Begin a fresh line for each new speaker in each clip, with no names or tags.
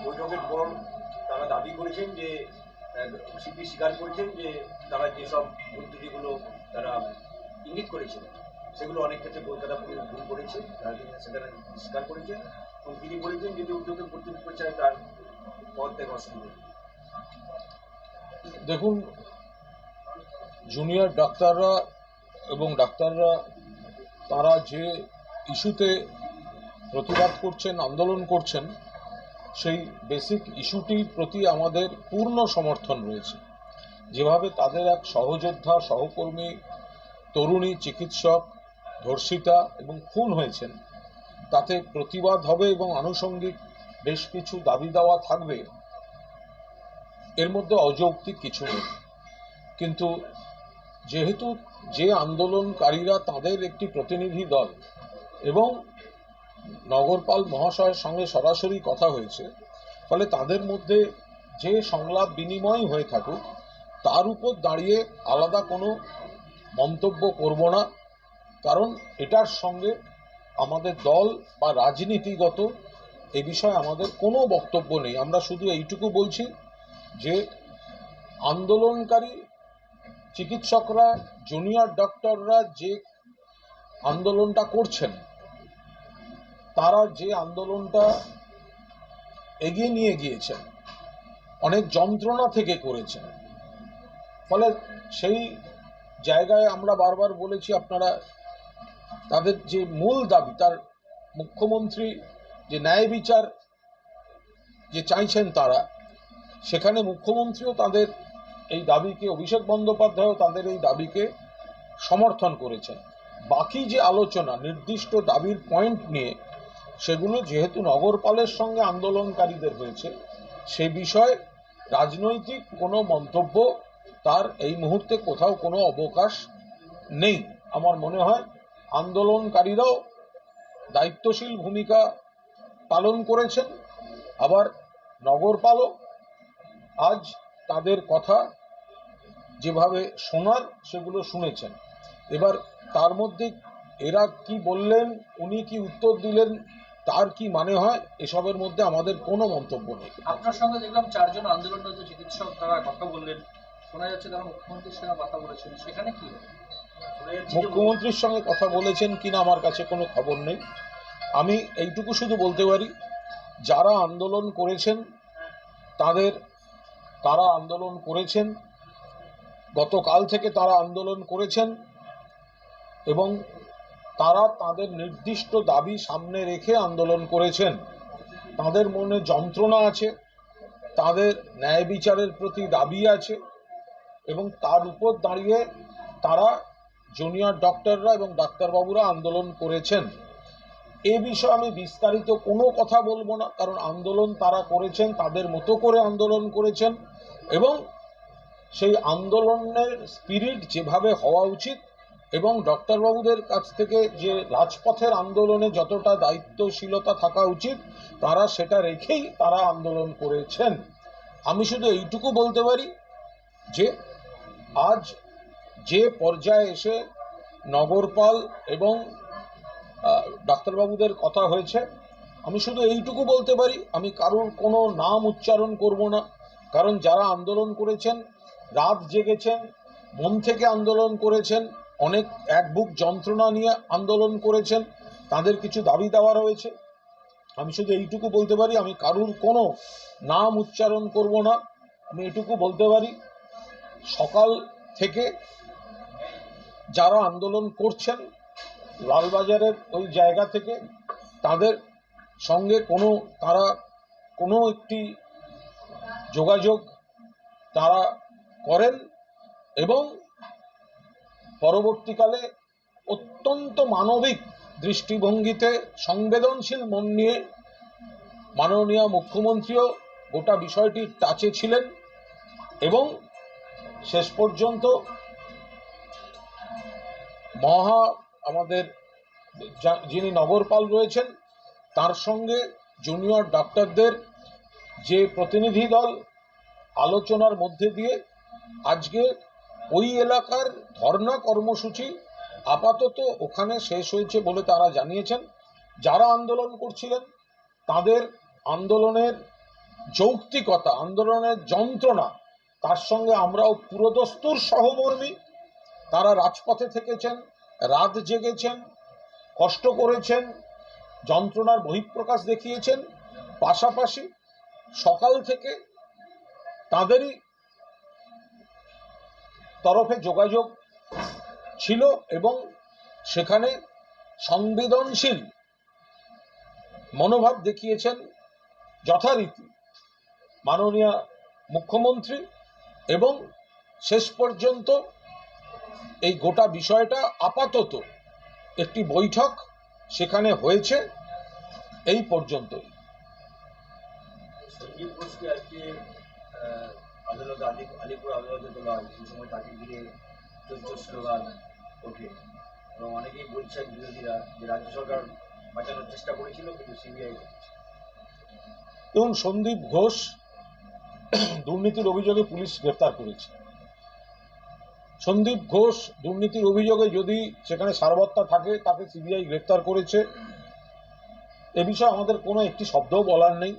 বৈঠকের পর তারা দাবি করেছেন যে সিপি স্বীকার করেছেন যে তারা যেসব পদ্ধতিগুলো তারা ইঙ্গিত করেছেন সেগুলো অনেক ক্ষেত্রে কলকাতা পুলিশ ভুল করেছে, সেটা স্বীকার করেছেন এবং তিনি বলেছেন যদি উদ্যোগের কর্তৃপক্ষ চায় তার পদ ত্যাগ অসম্ভব।
দেখুন, জুনিয়র ডাক্তাররা এবং ডাক্তাররা তারা যে ইস্যুতে প্রতিবাদ করছেন, আন্দোলন করছেন, সেই বেসিক ইস্যুটির প্রতি আমাদের পূর্ণ সমর্থন রয়েছে। যেভাবে তাদের এক সহযোদ্ধা, সহকর্মী, তরুণী চিকিৎসক ধর্ষিতা এবং খুন হয়েছেন, তাতে প্রতিবাদ হবে এবং আনুষঙ্গিক বেশ কিছু দাবি দেওয়া থাকবে, এর মধ্যে অযৌক্তিক কিছু নেই। কিন্তু যেহেতু যে আন্দোলনকারীরা তাদের একটি প্রতিনিধি দল এবং নগরপাল মহাশয়ের সঙ্গে সরাসরি কথা হয়েছে, ফলে তাদের মধ্যে যে সংলাপ বিনিময় হয়ে থাকুক তার উপর দাঁড়িয়ে আলাদা কোনো মন্তব্য করব না, কারণ এটার সঙ্গে আমাদের দল বা রাজনীতিগত এ বিষয়ে আমাদের কোনো বক্তব্য নেই। আমরা শুধু এইটুকু বলছি যে আন্দোলনকারী চিকিৎসকরা, জুনিয়র ডক্টররা যে আন্দোলনটা করছেন, তারা যে আন্দোলনটা এগিয়ে নিয়ে গিয়েছেন অনেক যন্ত্রণা থেকে করেছেন, ফলে সেই জায়গায় আমরা বারবার বলেছি আপনারা তাদের যে মূল দাবি, তার মুখ্যমন্ত্রী যে ন্যায় বিচার যে চাইছেন তারা, সেখানে মুখ্যমন্ত্রীও তাদের এই দাবিকে, অভিষেক বন্দ্যোপাধ্যায়ও তাদের এই দাবিকে সমর্থন করেছেন। বাকি যে আলোচনা নির্দিষ্ট দাবির পয়েন্ট নিয়ে, সেগুলো যেহেতু নগরপালের সঙ্গে আন্দোলনকারীদের হয়েছে, সে বিষয়ে রাজনৈতিক কোনো মন্তব্য তার এই মুহূর্তে কোথাও কোনো অবকাশ নেই। আমার মনে হয় আন্দোলনকারীরাও দায়িত্বশীল ভূমিকা পালন করেছেন, আবার নগরপালও আজ তাদের কথা যেভাবে শোনার সেগুলো শুনেছেন। এবার তার মধ্যে এরা কি বললেন, উনি কি উত্তর দিলেন, তার কি মানে হয়, এসবের মধ্যে আমাদের কোনো মন্তব্য নেই।
আপনার সঙ্গে দেখলাম 4 জন আন্দোলনরত চিকিৎসক তারা কথা বললেন, শোনা যাচ্ছে তারা মুখ্যমন্ত্রীর সঙ্গে কথা বলেছেন, সেখানে কি
মুখ্যমন্ত্রীর সঙ্গে কথা বলেছেন কিনা আমার কাছে কোনো খবর নেই। আমি এইটুকু শুধু বলতে পারি, যারা আন্দোলন করেছেন তারা আন্দোলন করেছেন, গতকাল থেকে তারা আন্দোলন করেছেন এবং তারা তাদের নির্দিষ্ট দাবি সামনে রেখে আন্দোলন করেছেন। তাদের মনে যন্ত্রণা আছে, তাদের ন্যায় বিচারের প্রতি দাবি আছে এবং তার উপর দাঁড়িয়ে তারা জুনিয়র ডক্টররা এবং ডাক্তারবাবুরা আন্দোলন করেছেন। এ বিষয়ে আমি বিস্তারিত কোনো কথা বলবো না, কারণ আন্দোলন তারা করেছেন, তাদের মতো করে আন্দোলন করেছেন এবং সেই আন্দোলনের স্পিরিট যেভাবে হওয়া উচিত এবং ডক্টরবাবুদের কাছ থেকে যে রাজপথের আন্দোলনে যতটা দায়িত্বশীলতা থাকা উচিত তারা সেটা রেখেই তারা আন্দোলন করেছেন। আমি শুধু এইটুকু বলতে পারি যে আজ যে পর্যায়ে এসে নগরপাল এবং ডাক্তারবাবুদের কথা হয়েছে, আমি শুধু এইটুকু বলতে পারি, আমি কারোর কোনো নাম উচ্চারণ করব না, কারণ যারা আন্দোলন করেছেন রাত জেগেছেন, মন থেকে আন্দোলন করেছেন, অনেক এক বুক যন্ত্রণা নিয়ে আন্দোলন করেছেন, তাদের কিছু দাবি দেওয়া রয়েছে। আমি শুধু এইটুকু বলতে পারি, আমি কারোর কোনো নাম উচ্চারণ করব না। আমি এটুকু বলতে পারি, সকাল থেকে যারা আন্দোলন করছেন লালবাজারের ওই জায়গা থেকে, তাদের সঙ্গে তারা কোনো একটি যোগাযোগ তারা করেন এবং পরবর্তীকালে অত্যন্ত মানবিক দৃষ্টিভঙ্গিতে সংবেদনশীল মন নিয়ে মাননীয় মুখ্যমন্ত্রীও গোটা বিষয়টির টাচে ছিলেন এবং শেষ পর্যন্ত আমাদের যিনি নগরপাল রয়েছেন তার সঙ্গে জুনিয়র ডাক্তারদের যে প্রতিনিধি দল আলোচনার মধ্যে দিয়ে আজকে ওই এলাকার ধর্ণা কর্মসূচি আপাতত ওখানে শেষ হয়েছে বলে তারা জানিয়েছেন। যারা আন্দোলন করছিলেন তাদের আন্দোলনের যৌক্তিকতা, আন্দোলনের যন্ত্রণা, তার সঙ্গে আমরাও পুরোদস্তুর সহমর্মী। তারা রাজপথে থেকেছেন, রাত জেগেছেন, কষ্ট করেছেন, যন্ত্রণার বহিঃপ্রকাশ দেখিয়েছেন। পাশাপাশি সকাল থেকে তাদেরই তরফে যোগাযোগ ছিল এবং সেখানে সংবেদনশীল মনোভাব দেখিয়েছেন যথারীতি মাননীয় মুখ্যমন্ত্রী, এবং শেষ পর্যন্ত এই গোটা বিষয়টা আপাতত একটি বৈঠক সেখানে হয়েছে, এই পর্যন্তই।
সঞ্জীব ঘোষকে আজকে আদালতে আলিপুর আদালতে তোলা হয়। সেই সময় তাকে ঘিরে চোর স্লোগান ওঠে এবং অনেকেই বলছেন বিরোধীরা যে রাজ্য সরকার বাঁচানোর চেষ্টা করেছিল, কিন্তু সিবিআই।
এবং সন্দীপ ঘোষ দুর্নীতির অভিযোগে পুলিশ গ্রেফতার করেছে। সন্দীপ ঘোষ দুর্নীতির অভিযোগে যদি সেখানে সারবত্তা থাকে, তাকে সিবিআই গ্রেফতার করেছে। এ বিষয়ে আমাদের কোনো একটি শব্দও বলার নেই।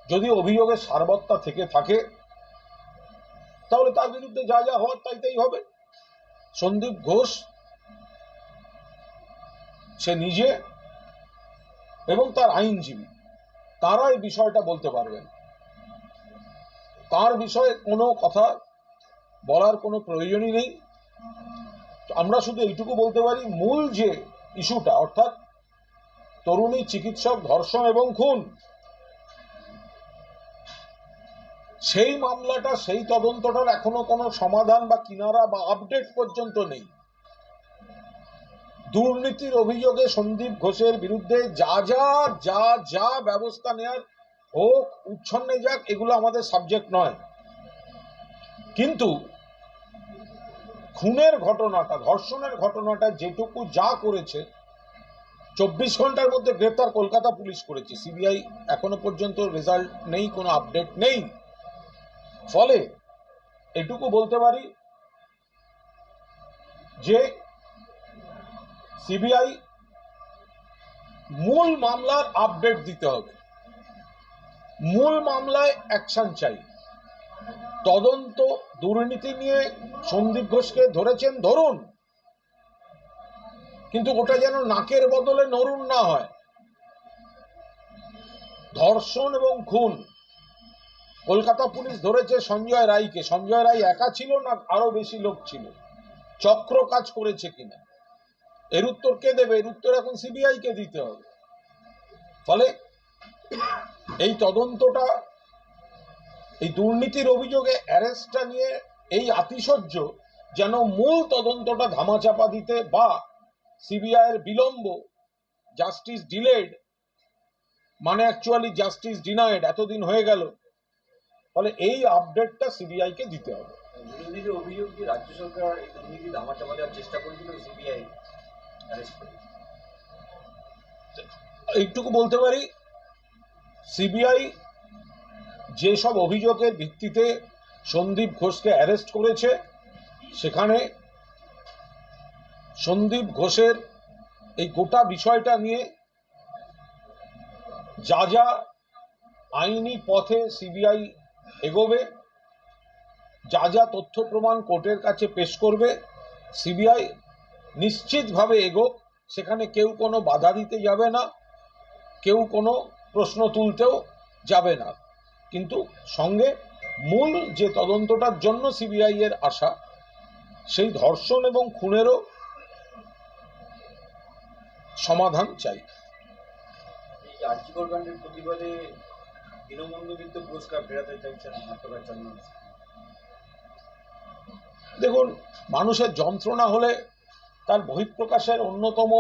যদি অভিযোগের সারবত্তা থেকে থাকে তাহলে তার বিরুদ্ধে যা যা হওয়ার তাই হবে। সন্দীপ ঘোষ সে নিজে এবং তার আইনজীবী তারা এই বিষয়টা বলতে পারবেন। তার বিষয়ে কোনো কথা বলার কোনো প্রয়োজনই নেই। আমরা শুধু এইটুকু বলতে পারি, মূল যে ইস্যুটা, অর্থাৎ তরুণী চিকিৎসক ধর্ষণ এবং খুন, সেই মামলাটা, সেই তদন্তটার এখনো কোনো সমাধান বা কিনারা বা আপডেট পর্যন্ত নেই। দুর্নীতির অভিযোগে সন্দীপ ঘোষের বিরুদ্ধে যা যা যা যা ব্যবস্থা নেওয়ার হোক, উচ্ছন্নে যাক, এগুলো আমাদের সাবজেক্ট নয়। কিন্তু খুনের ঘটনাটা, ধর্ষণের ঘটনাটা যেটুকু যা করেছে, 24 ঘন্টার মধ্যে গ্রেফতার কলকাতা পুলিশ করেছে। সিবিআই এখনো পর্যন্ত রেজাল্ট নেই, কোনো আপডেট নেই। ফলে এটুকু বলতে পারি যে সিবিআই মূল মামলার আপডেট দিতে হবে। মূল মামলায় অ্যাকশন চাই। তদন্ত, দুর্নীতি নিয়ে সন্দীপ ঘোষকে ধরেছেন, ধরুন, কিন্তু ওটা যেন নাকের বদলে নরুন না হয়। ধর্ষণ এবং খুন, কলকাতা পুলিশ ধরেছে সঞ্জয় রায়কে। সঞ্জয় রায় একা ছিল না আরো বেশি লোক ছিল? চক্র কাজ করেছে কিনা, এর উত্তর কে দেবে? এর উত্তর এখন সিবিআই কে দিতে হবে। ফলে এই তদন্তটা, এই দুর্নীতির অভিযোগে অ্যারেস্টটা নিয়ে এই আতিশয্য যেন মূল তদন্তটা ধামাচাপা দিতে, বা সিবিআই এর বিলম্ব, জাস্টিস ডিলেড মানে অ্যাকচুয়ালি জাস্টিস ডিনাইড, এতদিন হয়ে গেল। ফলে এই আপডেটটা সিবিআই কে দিতে হবে।
বিরোধীদের অভিযোগ যে রাজ্য সরকার এই দুর্নীতি ধামাচাপা দেওয়ার চেষ্টা করেছিল, সিবিআই অ্যারেস্ট করে।
এইটুকু বলতে পারি, সিবিআই যেসব অভিযোগের ভিত্তিতে সন্দীপ ঘোষকে অ্যারেস্ট করেছে, সেখানে সন্দীপ ঘোষের এই গোটা বিষয়টা নিয়ে যা যা আইনি পথে সিবিআই এগোবে, যা যা তথ্য প্রমাণ কোর্টের কাছে পেশ করবে, সিবিআই নিশ্চিতভাবে এগোক। সেখানে কেউ কোনো বাধা দিতে যাবে না, কেউ কোনো প্রশ্ন তুলতেও যাবে না। কিন্তু সঙ্গে মূল যে তদন্তটার জন্য সিবিআই এর আশা, সেই ধর্ষণ এবং খুনেরও সমাধান চাই।
এই আর্জিকর কাণ্ডের প্রতিবাদে দীনবন্ধু মিত্র পুরস্কার ফেরাতে চাইছেন নাট্যকার চন্দন।
দেখুন, মানুষের যন্ত্রণা হলে তার বহিঃপ্রকাশের অন্যতম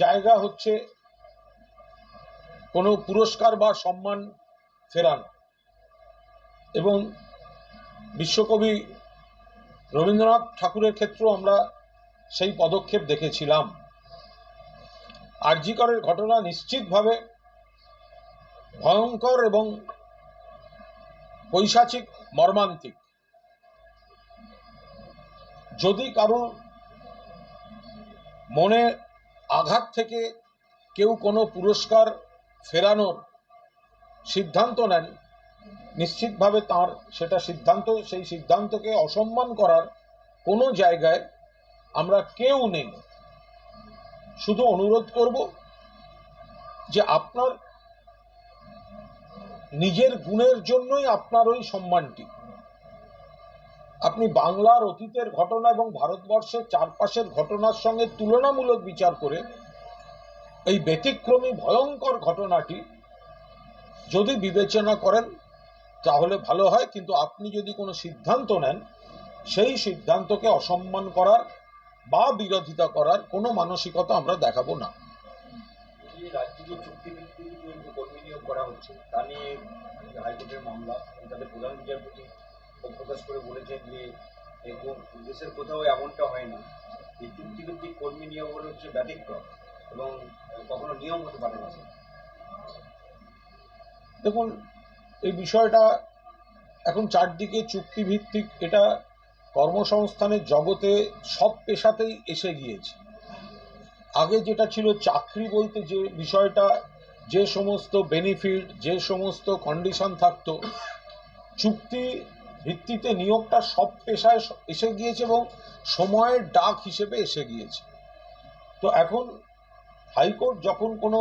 জায়গা হচ্ছে কোনো পুরস্কার বা সম্মান ফেরানো। এবং বিশ্বকবি রবীন্দ্রনাথ ঠাকুরের ক্ষেত্রেও আমরা সেই পদক্ষেপ দেখেছিলাম। আরজি করের ঘটনা নিশ্চিতভাবে ভয়ঙ্কর এবং পৈশাচিক, মর্মান্তিক। যদি কারোর মনে আঘাত থেকে কেউ কোনো পুরস্কার ফেরানোর সিদ্ধান্ত নেন, নিশ্চিতভাবে তার সেটা সিদ্ধান্ত, সেই সিদ্ধান্তকে অসম্মান করার কোনো জায়গায় আমরা কেউ নেই। শুধু অনুরোধ করব যে আপনার নিজের গুণের জন্যই আপনার ওই সম্মানটি। আপনি বাংলার অতীতের ঘটনা এবং ভারতবর্ষের চারপাশের ঘটনার সঙ্গে তুলনামূলক বিচার করে এই ব্যতিক্রমী ভয়ঙ্কর ঘটনাটি যদি বিবেচনা করেন তাহলে ভালো হয়, কিন্তু আপনি যদি কোনো সিদ্ধান্ত নেন সেই সিদ্ধান্তকে অসম্মান করার বা বিরোধিতা করার কোনো মানসিকতা আমরা দেখাবো না।
যে রাজ্যে যে চুক্তিভিত্তিক যে কর্মী নিয়োগ করা হচ্ছে তা নিয়ে হাইকোর্টের মামলা, তাদের প্রধান বিচারপতি প্রকাশ করে বলেছেন যে দেশের কোথাও এমনটা হয় না, এই চুক্তিভিত্তিক কর্মী নিয়োগ হচ্ছে ব্যতিক্রম এবং কখনো নিয়ম হতে পারে না।
দেখুন, এই বিষয়টা এখন চারদিকে চুক্তিভিত্তিক, এটা কর্মসংস্থানের জগতে সব পেশাতেই এসে গিয়েছে। আগে যেটা ছিল চাকরি বলতে যে বিষয়টা, যে সমস্ত বেনিফিট, যে সমস্ত কন্ডিশন থাকতো, চুক্তি ভিত্তিতে নিয়োগটা সব পেশায় এসে গিয়েছে এবং সময়ের ডাক হিসেবে এসে গিয়েছে। তো এখন হাইকোর্ট যখন কোনো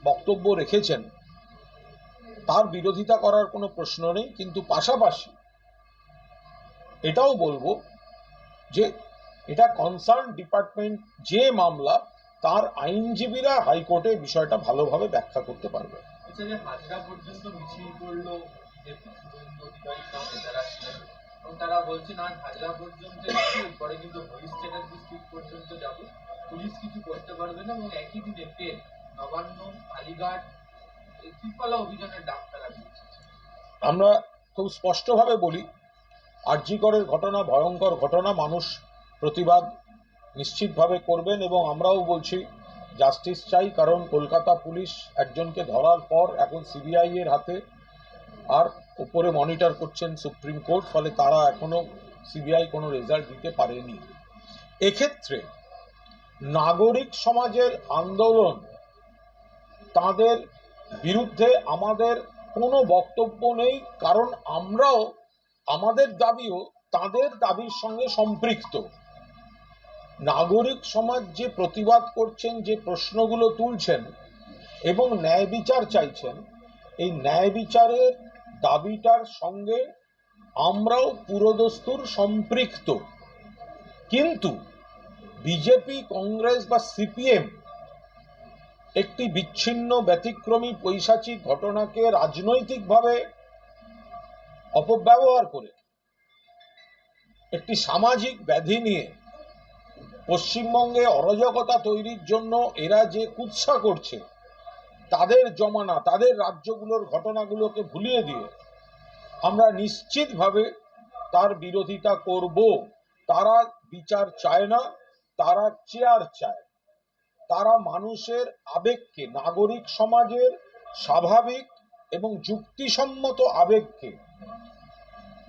বক্তব্য রেখেছেন তার বিরোধিতা করার কোনো প্রশ্ন নেই, কিন্তু পাশাপাশি এটাও বলবো যে এটা কনসার্ন ডিপার্টমেন্ট যে মামলা, তার আইনজীবীরা হাইকোর্টে বিষয়টা ভালোভাবে ব্যাখ্যা করতে পারবে।
হাজরা পর্যন্ত মিছিল করলো এবং তারা বলছেন আর হাজরা পর্যন্ত পরে কিন্তু হরিশ চ্যাটার্জি স্ট্রিট পর্যন্ত যাব, পুলিশ কিছু করতে পারবে না, এবং একই দিনে ফের নবান্ন, কালীঘাট, ত্রিপালা অভিযানের ডাক তারা দিচ্ছে।
আমরা খুব স্পষ্টভাবে বলি, আরজিকরের ঘটনা ভয়ঙ্কর ঘটনা, মানুষ প্রতিবাদ নিশ্চিতভাবে করবেন এবং আমরাও বলছি জাস্টিস চাই, কারণ কলকাতা পুলিশ একজনকে ধরার পর এখন সিবিআই এর হাতে, আর উপরে মনিটর করছেন সুপ্রিম কোর্ট, ফলে তারা এখনো সিবিআই কোনো রেজাল্ট দিতে পারেনি। এক্ষেত্রে নাগরিক সমাজের আন্দোলন, তাদের বিরুদ্ধে আমাদের কোনো বক্তব্য নেই, কারণ আমরাও আমাদের দাবিও তাদের দাবির সঙ্গে সম্পৃক্ত। নাগরিক সমাজ যে প্রতিবাদ করছেন, যে প্রশ্নগুলো তুলছেন এবং ন্যায় বিচার চাইছেন, এই ন্যায় বিচারের দাবিটার সঙ্গে আমরাও পুরোদস্তুর সম্পৃক্ত। কিন্তু বিজেপি, কংগ্রেস বা সিপিএম একটি বিচ্ছিন্ন ব্যতিক্রমী পৈশাচিক ঘটনাকে রাজনৈতিকভাবে অপব্যবহার করে একটি সামাজিক ব্যাধি নিয়ে পশ্চিমবঙ্গে অরাজকতা তৈরির জন্য এরা যে কুৎসা করছে, তাদের জমানা, তাদের রাজ্যগুলোর ঘটনাগুলোকে ভুলিয়ে দিয়ে আমরা নিশ্চিতভাবে তার বিরোধিতা করব। তারা বিচার চায় না, তারা চেয়ার চায়। তারা মানুষের আবেগকে, নাগরিক সমাজের স্বাভাবিক এবং যুক্তিসম্মত আবেগকে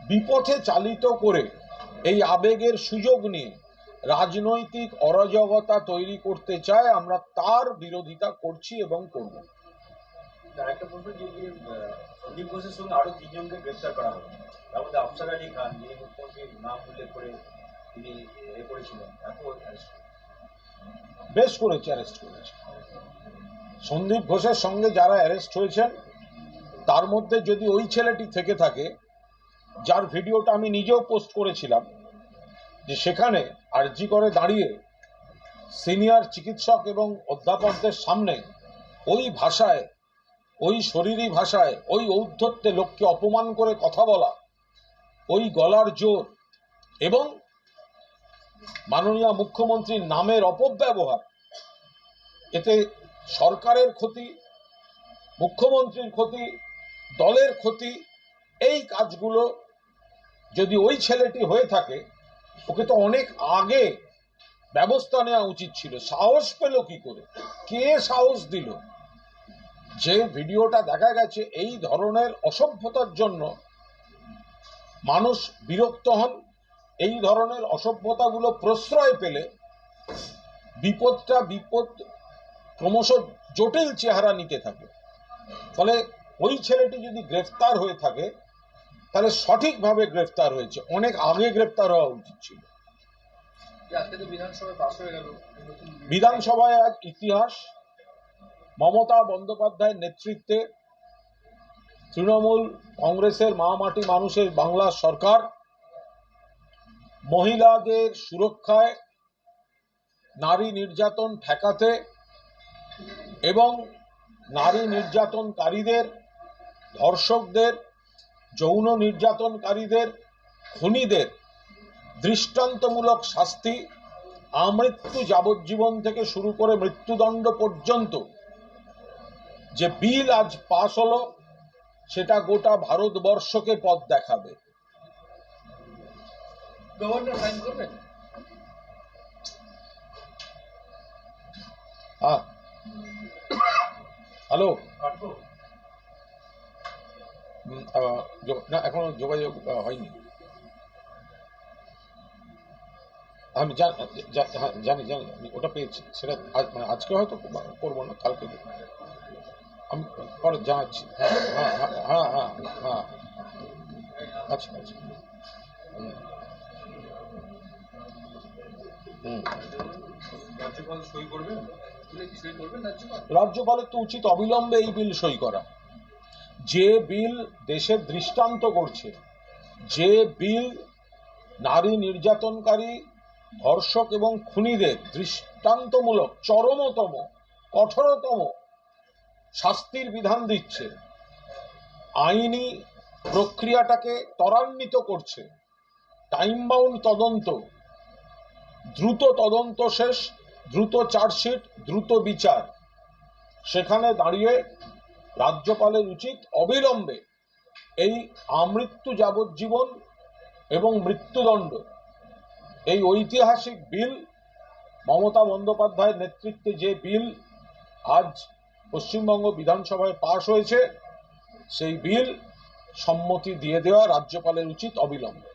বিপথে চালিত করে এই আবেগের সুযোগ নিয়ে রাজনৈতিক অরাজকতা তৈরি করতে চায়। আমরা তার বিরোধিতা করছি এবং করব।
আরেকটা প্রশ্ন, যে সন্দীপ ঘোষের সঙ্গে আরো 3 জনকে গ্রেফতার করা হবে, তার মধ্যে আফসার আলী খান, যিনি মুখ্যমন্ত্রীর নাম উল্লেখ করে তিনি করেছিলেন,
বেশ করেছে, অ্যারেস্ট করেছে। সন্দীপ ঘোষের সঙ্গে যারা অ্যারেস্ট হয়েছেন তার মধ্যে যদি ওই ছেলেটি থেকে থাকে, যার ভিডিওটা আমি নিজেও পোস্ট করেছিলাম, যে সেখানে আরজি করে দাঁড়িয়ে সিনিয়র চিকিৎসক এবং অধ্যাপকদের সামনে ওই ভাষায়, ওই শরীরী ভাষায়, ওই ঔদ্ধত্যে লোককে অপমান করে কথা বলা, ওই গলার জোর এবং মাননীয় মুখ্যমন্ত্রীর নামের অপব্যবহার, এতে সরকারের ক্ষতি, মুখ্যমন্ত্রীর ক্ষতি, দলের ক্ষতি। এই কাজগুলো যদি ওই ছেলেটি হয়ে থাকে, ওকে তো অনেক আগে ব্যবস্থা নেওয়া উচিত ছিল। সাহস পেল কি করে? কে সাহস দিল? যে ভিডিওটা দেখা গেছে, এই ধরনের অসভ্যতার জন্য মানুষ বিরক্ত হন। এই ধরনের অসভ্যতাগুলো প্রশ্রয় পেলে বিপদ ক্রমশ জটিল চেহারা নিতে থাকে। ফলে ওই ছেলেটি যদি গ্রেফতার হয়ে থাকে তাহলে সঠিকভাবে গ্রেফতার হয়েছে, অনেক আগে গ্রেফতার হওয়া উচিত ছিল।
আজকে তো বিধানসভায় পাস হয়ে গেল,
বিধানসভায় আজ ইতিহাস। মমতা বন্দ্যোপাধ্যায়ের নেতৃত্বে তৃণমূল কংগ্রেসের মা মাটি মানুষের বাংলা সরকার মহিলাদের সুরক্ষায়, নারী নির্যাতন ঠেকাতে এবং নারী নির্যাতনকারীদের, ধর্ষকদের, যৌন নির্যাতনকারীদের, খুনিদের দৃষ্টান্তমূলক শাস্তি, আমৃত্যু যাবজ্জীবন থেকে শুরু করে মৃত্যুদণ্ড পর্যন্ত যে বিল আজ পাশ হলো, সেটা গোটা ভারতবর্ষকে পথ দেখাবে।
গভর্নর সাইন করবেন?
হ্যাঁ, হ্যালো, না এখনো যোগাযোগ হয়নি। আমি জানি আমি ওটা পেয়েছি, সেটা মানে আজকে হয়তো করবো না, কালকে আমি পরে জানাচ্ছি। হ্যাঁ হ্যাঁ হ্যাঁ হ্যাঁ হ্যাঁ, আচ্ছা আচ্ছা।
রাজ্যপাল সই করবেন? সই করবেন রাজ্যপাল?
রাজ্যপালের তো উচিত অবিলম্বে এই বিল সই করা। যে বিল দেশের দৃষ্টান্ত করছে, যে বিল নারী নির্যাতনকারী, ধর্ষক এবং খুনিদের দৃষ্টান্তমূলক চরমতম, কঠোরতম শাস্তির বিধান দিচ্ছে, আইনি প্রক্রিয়াটাকে ত্বরান্বিত করছে, টাইম বাউন্ড তদন্ত, দ্রুত তদন্ত শেষ, দ্রুত চার্জশিট, দ্রুত বিচার, সেখানে দাঁড়িয়ে রাজ্যপালের উচিত অবিলম্বে এই আমৃত্যু যাবজ্জীবন এবং মৃত্যুদণ্ড, এই ঐতিহাসিক বিল, মমতা বন্দ্যোপাধ্যায়ের নেতৃত্বে যে বিল আজ পশ্চিমবঙ্গ বিধানসভায় পাশ হয়েছে, সেই বিল সম্মতি দিয়ে দেওয়া রাজ্যপালের উচিত অবিলম্বে।